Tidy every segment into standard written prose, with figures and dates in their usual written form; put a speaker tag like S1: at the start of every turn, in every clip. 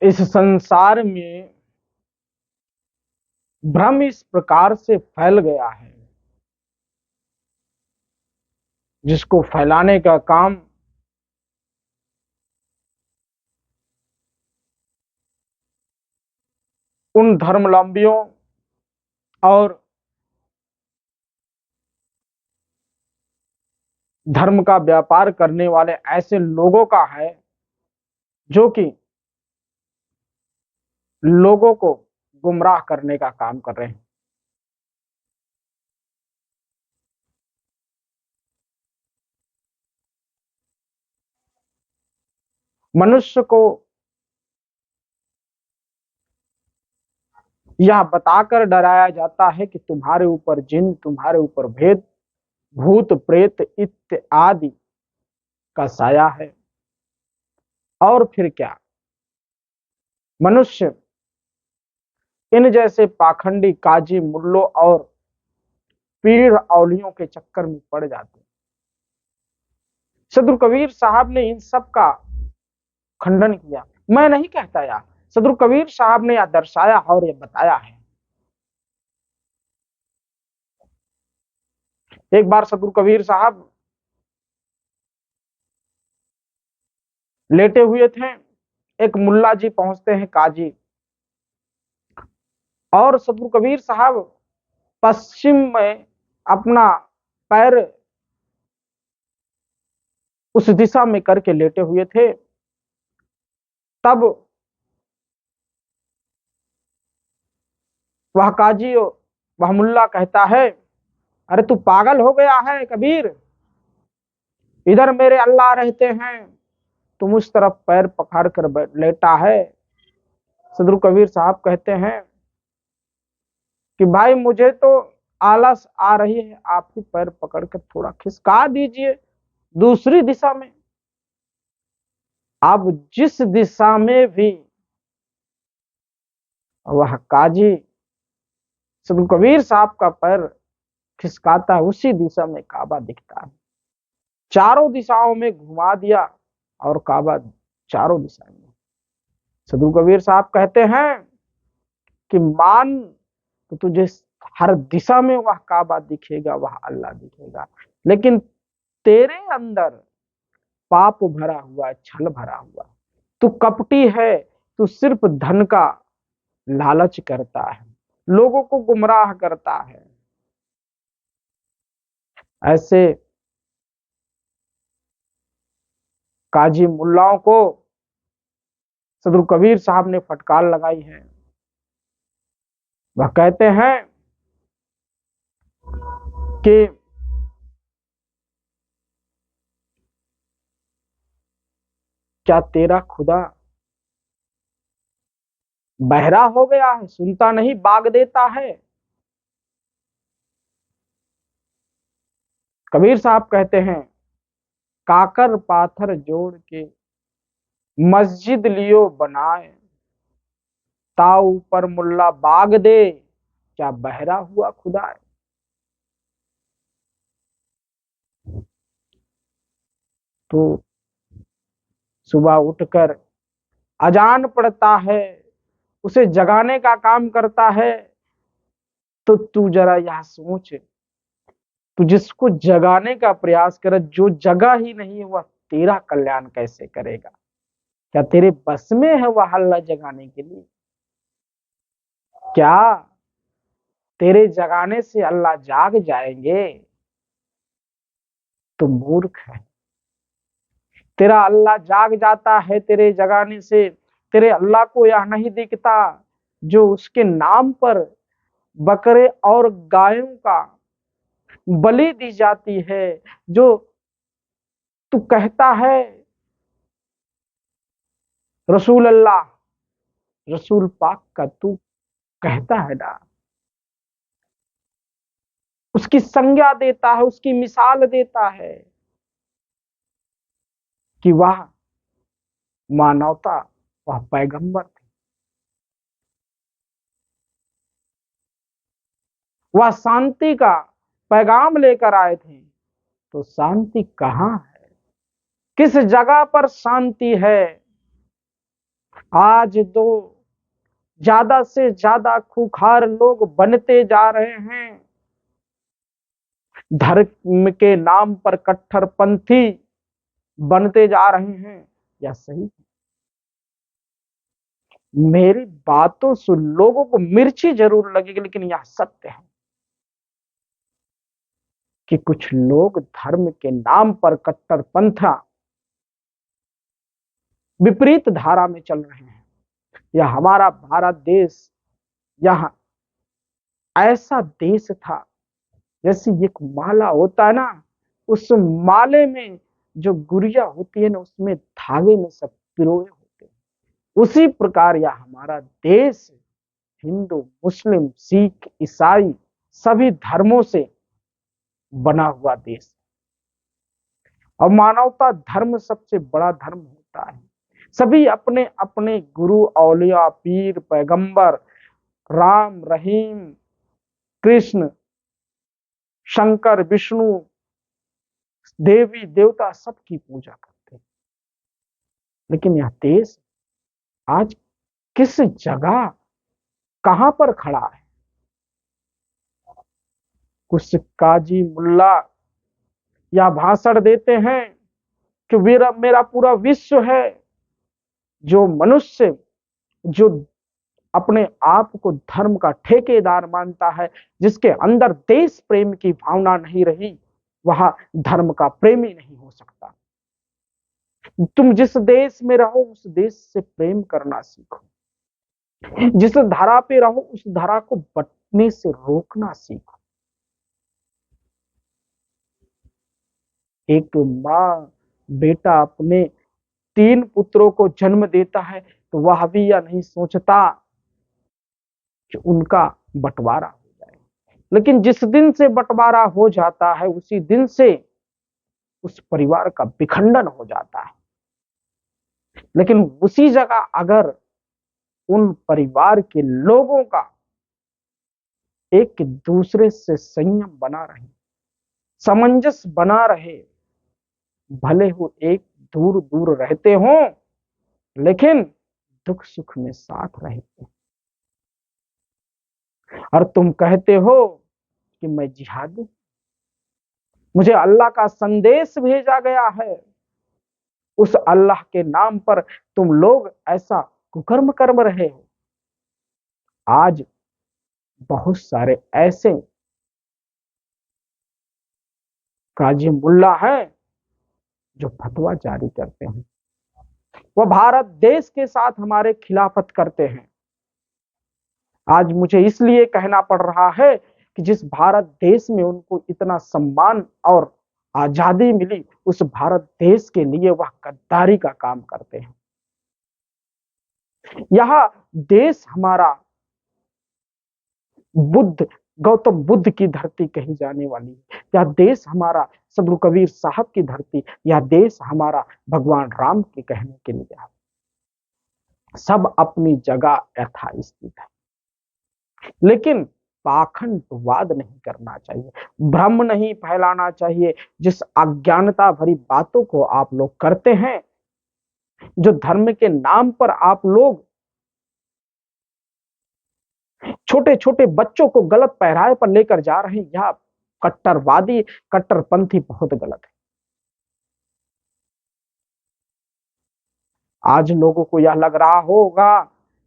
S1: इस संसार में भ्रम इस प्रकार से फैल गया है, जिसको फैलाने का काम उन धर्मावलंबियों और धर्म का व्यापार करने वाले ऐसे लोगों का है जो कि लोगों को गुमराह करने का काम कर रहे हैं। मनुष्य को यह बताकर डराया जाता है कि तुम्हारे ऊपर जिन, तुम्हारे ऊपर भेद, भूत प्रेत इत्यादि का साया है। और फिर क्या, मनुष्य इन जैसे पाखंडी काजी मुल्लों और पीर औलियों के चक्कर में पड़ जाते हैं। सदगुरु कबीर साहब ने इन सब का खंडन किया। मैं नहीं कहता यार, सदगुरु कबीर साहब ने यह दर्शाया और यह बताया है। एक बार सदगुरु कबीर साहब लेटे हुए थे, एक मुल्ला जी पहुंचते हैं, काजी, और सदगुरु कबीर साहब पश्चिम में अपना पैर उस दिशा में करके लेटे हुए थे। तब वह काजी, वह मुल्ला कहता है, अरे तू पागल हो गया है कबीर, इधर मेरे अल्लाह रहते हैं, तुम उस तरफ पैर पकड़ कर लेटा है। सदगुरु कबीर साहब कहते हैं कि भाई मुझे तो आलस आ रही है, आप ही पैर पकड़ कर थोड़ा खिसका दीजिए दूसरी दिशा में। अब जिस दिशा में भी वह काजी सदगुरु कबीर साहब का पैर खिसकाता है, उसी दिशा में काबा दिखता है। चारों दिशाओं में घुमा दिया और काबा चारों दिशाओं में। सदगुरु कबीर साहब कहते हैं कि मान तो तुझे हर दिशा में वह काबा दिखेगा, वह अल्लाह दिखेगा, लेकिन तेरे अंदर पाप भरा हुआ, छल भरा हुआ, तू कपटी है, तू सिर्फ धन का लालच करता है, लोगों को गुमराह करता है। ऐसे काजी मुल्लाओं को सदगुरु कबीर साहब ने फटकार लगाई है। वह कहते हैं कि क्या तेरा खुदा बहरा हो गया है, सुनता नहीं, बाग देता है? कबीर साहब कहते हैं, काकर पाथर जोड़ के मस्जिद लियो बनाए, ता ऊपर मुल्ला बाग दे, क्या बहरा हुआ खुदा है? तो सुबह उठकर अजान पड़ता है, उसे जगाने का काम करता है। तो तू जरा यह सोच, तू जिसको जगाने का प्रयास करे, जो जगा ही नहीं वह तेरा कल्याण कैसे करेगा? क्या तेरे बस में है वह अल्लाह जगाने के लिए? क्या तेरे जगाने से अल्लाह जाग जाएंगे? तो मूर्ख है। तेरा अल्लाह जाग जाता है तेरे जगाने से। तेरे अल्लाह को यह नहीं दिखता जो उसके नाम पर बकरे और गायों का बलि दी जाती है, जो तू कहता है रसूल अल्लाह, रसूल पाक का तू कहता है ना, उसकी संज्ञा देता है, उसकी मिसाल देता है कि वह मानवता, वह पैगंबर थे, वह शांति का पैगाम लेकर आए थे। तो शांति कहाँ है? किस जगह पर शांति है? आज तो ज्यादा से ज्यादा खूंखार लोग बनते जा रहे हैं, धर्म के नाम पर कट्टरपंथी बनते जा रहे हैं। या सही, मेरी बातों से लोगों को मिर्ची जरूर लगेगी, लेकिन यह सत्य है कि कुछ लोग धर्म के नाम पर कट्टरपंथा विपरीत धारा में चल रहे हैं। यह हमारा भारत देश यह ऐसा देश था, जैसे एक माला होता है ना, उस माले में जो गुड़िया होती है ना, उसमें धागे में सब पिरोए होते हैं। उसी प्रकार यह हमारा देश हिंदू, मुस्लिम, सिख, ईसाई सभी धर्मों से बना हुआ देश, और मानवता धर्म सबसे बड़ा धर्म होता है। सभी अपने अपने गुरु, औलिया, पीर, पैगंबर, राम, रहीम, कृष्ण, शंकर, विष्णु, देवी देवता सबकी पूजा करते हैं। लेकिन यह देश आज किस जगह, कहां पर खड़ा है? कुछ काजी मुल्ला या भाषण देते हैं कि मेरा मेरा पूरा विश्व है। जो मनुष्य जो अपने आप को धर्म का ठेकेदार मानता है, जिसके अंदर देश प्रेम की भावना नहीं रही, वह धर्म का प्रेमी नहीं हो सकता। तुम जिस देश में रहो उस देश से प्रेम करना सीखो, जिस धारा पे रहो उस धारा को बटने से रोकना सीखो। एक माँ बेटा अपने 3 पुत्रों को जन्म देता है तो वह भी यह नहीं सोचता कि उनका बंटवारा हो जाए, लेकिन जिस दिन से बंटवारा हो जाता है उसी दिन से उस परिवार का विखंडन हो जाता है। लेकिन उसी जगह अगर उन परिवार के लोगों का एक दूसरे से संयम बना रहे, सामंजस्य बना रहे, भले हो एक दूर दूर रहते हो लेकिन दुख सुख में साथ रहते, और तुम कहते हो कि मैं जिहादी, मुझे अल्लाह का संदेश भेजा गया है, उस अल्लाह के नाम पर तुम लोग ऐसा कुकर्म कर रहे हो। आज बहुत सारे ऐसे काजी मुल्ला हैं जो फतवा जारी करते हैं, वह भारत देश के साथ हमारे खिलाफत करते हैं। आज मुझे इसलिए कहना पड़ रहा है कि जिस भारत देश में उनको इतना सम्मान और आजादी मिली, उस भारत देश के लिए वह गद्दारी का काम करते हैं। यह देश हमारा गौतम बुद्ध की धरती कही जाने वाली है। यह देश हमारा सदगुरु कबीर साहब की धरती, यह देश हमारा भगवान राम के कहने के लिए है। सब अपनी जगह यथास्थित है, लेकिन पाखंडवाद नहीं करना चाहिए, भ्रम नहीं फैलाना चाहिए। जिस अज्ञानता भरी बातों को आप लोग करते हैं, जो धर्म के नाम पर आप लोग छोटे छोटे बच्चों को गलत पहराए पर लेकर जा रहे हैं, यह कट्टरवादी, कट्टरपंथी बहुत गलत है। आज लोगों को यह लग रहा होगा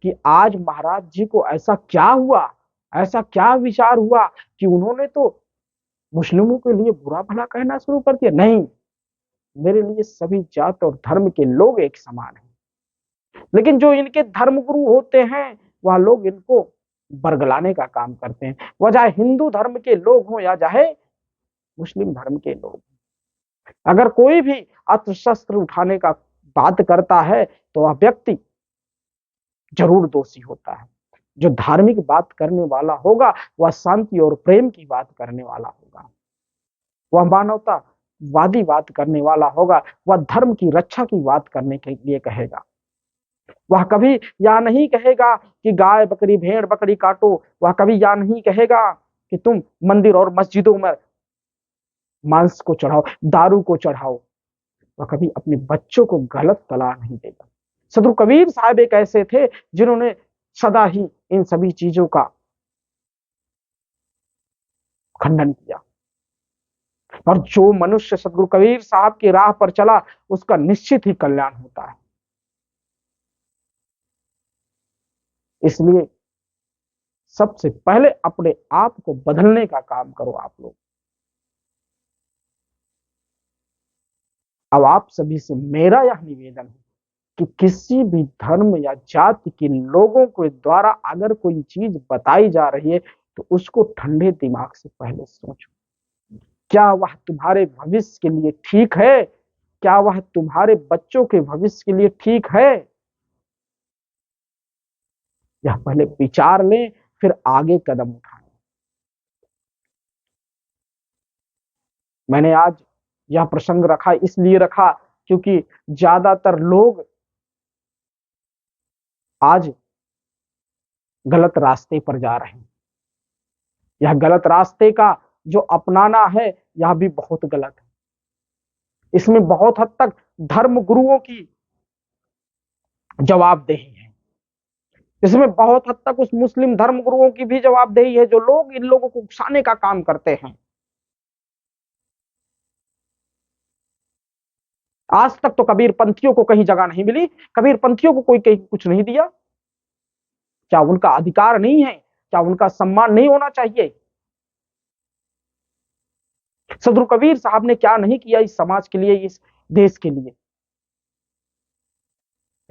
S1: कि आज महाराज जी को ऐसा क्या हुआ, ऐसा क्या विचार हुआ कि उन्होंने तो मुस्लिमों के लिए बुरा भला कहना शुरू कर दिया। नहीं, मेरे लिए सभी जात और धर्म के लोग एक समान हैं, लेकिन जो इनके धर्मगुरु होते हैं वह लोग इनको बरगलाने का काम करते हैं। वह चाहे हिंदू धर्म के लोग हों या चाहे मुस्लिम धर्म के लोग, अगर कोई भी अस्त्र शस्त्र उठाने का बात करता है तो वह व्यक्ति जरूर दोषी होता है। जो धार्मिक बात करने वाला होगा वह शांति और प्रेम की बात करने वाला होगा, वह मानवतावादी बात करने वाला होगा, वह धर्म की रक्षा की बात करने के लिए कहेगा। वह कभी यह नहीं कहेगा कि गाय बकरी भेड़ बकरी काटो, वह कभी यह नहीं कहेगा कि तुम मंदिर और मस्जिदों में मांस को चढ़ाओ, दारू को चढ़ाओ। वह कभी अपने बच्चों को गलत सलाह नहीं देगा। सदगुरु कबीर साहब एक ऐसे थे जिन्होंने सदा ही इन सभी चीजों का खंडन किया, और जो मनुष्य सदगुरु कबीर साहब की राह पर चला उसका निश्चित ही कल्याण होता है। इसलिए सबसे पहले अपने आप को बदलने का काम करो आप लोग। अब आप सभी से मेरा यह निवेदन है कि किसी भी धर्म या जाति के लोगों के द्वारा अगर कोई चीज बताई जा रही है तो उसको ठंडे दिमाग से पहले सोचो, क्या वह तुम्हारे भविष्य के लिए ठीक है, क्या वह तुम्हारे बच्चों के भविष्य के लिए ठीक है, यह पहले विचार लें फिर आगे कदम उठाएं। मैंने आज यह प्रसंग रखा इसलिए रखा क्योंकि ज्यादातर लोग आज गलत रास्ते पर जा रहे हैं। यह गलत रास्ते का जो अपनाना है यह भी बहुत गलत है। इसमें बहुत हद तक धर्म गुरुओं की जवाबदेही है, इसमें बहुत हद तक उस मुस्लिम धर्म गुरुओं की भी जवाबदेही है जो लोग इन लोगों को उकसाने का काम करते हैं। आज तक तो कबीर पंथियों को कहीं जगह नहीं मिली, कबीर पंथियों को कोई कहीं कुछ नहीं दिया। क्या उनका अधिकार नहीं है, क्या उनका सम्मान नहीं होना चाहिए? सदगुरु कबीर साहब ने क्या नहीं किया इस समाज के लिए, इस देश के लिए।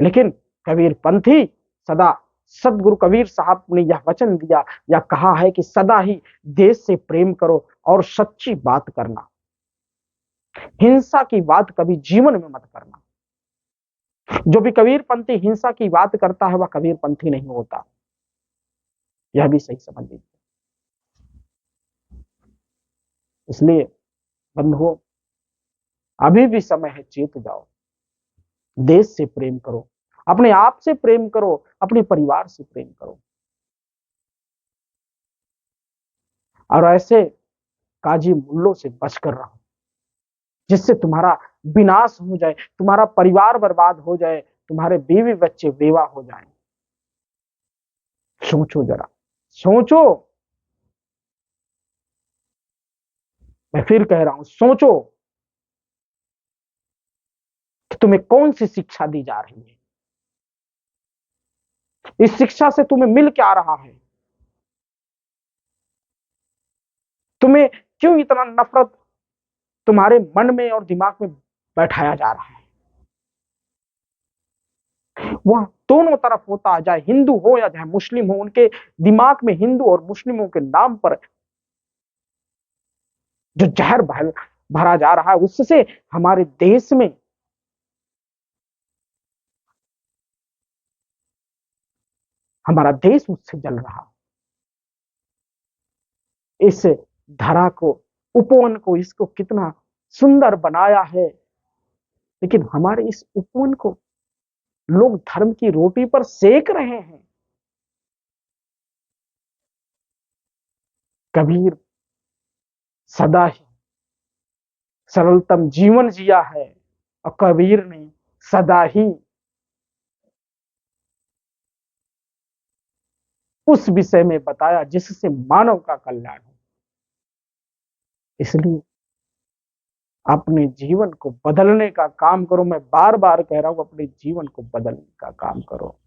S1: लेकिन कबीर पंथी सदा, सदगुरु कबीर साहब ने यह वचन दिया या कहा है कि सदा ही देश से प्रेम करो और सच्ची बात करना, हिंसा की बात कभी जीवन में मत करना। जो भी कबीर पंथी हिंसा की बात करता है वह कबीर पंथी नहीं होता, यह भी सही समझ लीजिए। इसलिए बंधुओं, अभी भी समय है, चेत जाओ, देश से प्रेम करो, अपने आप से प्रेम करो, अपने परिवार से प्रेम करो, और ऐसे काजी मुल्लों से बचकर रहो जिससे तुम्हारा विनाश हो जाए, तुम्हारा परिवार बर्बाद हो जाए, तुम्हारे बीवी बच्चे बेवा हो जाएं। सोचो जरा, सोचो, मैं फिर कह रहा हूं, सोचो कि तुम्हें कौन सी शिक्षा दी जा रही है, इस शिक्षा से तुम्हें मिल क्या रहा है, तुम्हें क्यों इतना नफरत तुम्हारे मन में और दिमाग में बैठाया जा रहा है। वह दोनों तरफ होता है, चाहे हिंदू हो या चाहे मुस्लिम हो, उनके दिमाग में हिंदू और मुस्लिमों के नाम पर जो जहर भरा जा रहा है उससे हमारे देश में हमारा देश उससे जल रहा है। इस धरा को, उपवन को, इसको कितना सुंदर बनाया है, लेकिन हमारे इस उपवन को लोग धर्म की रोटी पर सेक रहे हैं। कबीर सदा ही सरलतम जीवन जिया है और कबीर ने सदा ही उस विषय में बताया जिससे मानव का कल्याण हो। इसलिए अपने जीवन को बदलने का काम करो। मैं बार बार कह रहा हूं, अपने जीवन को बदलने का काम करो।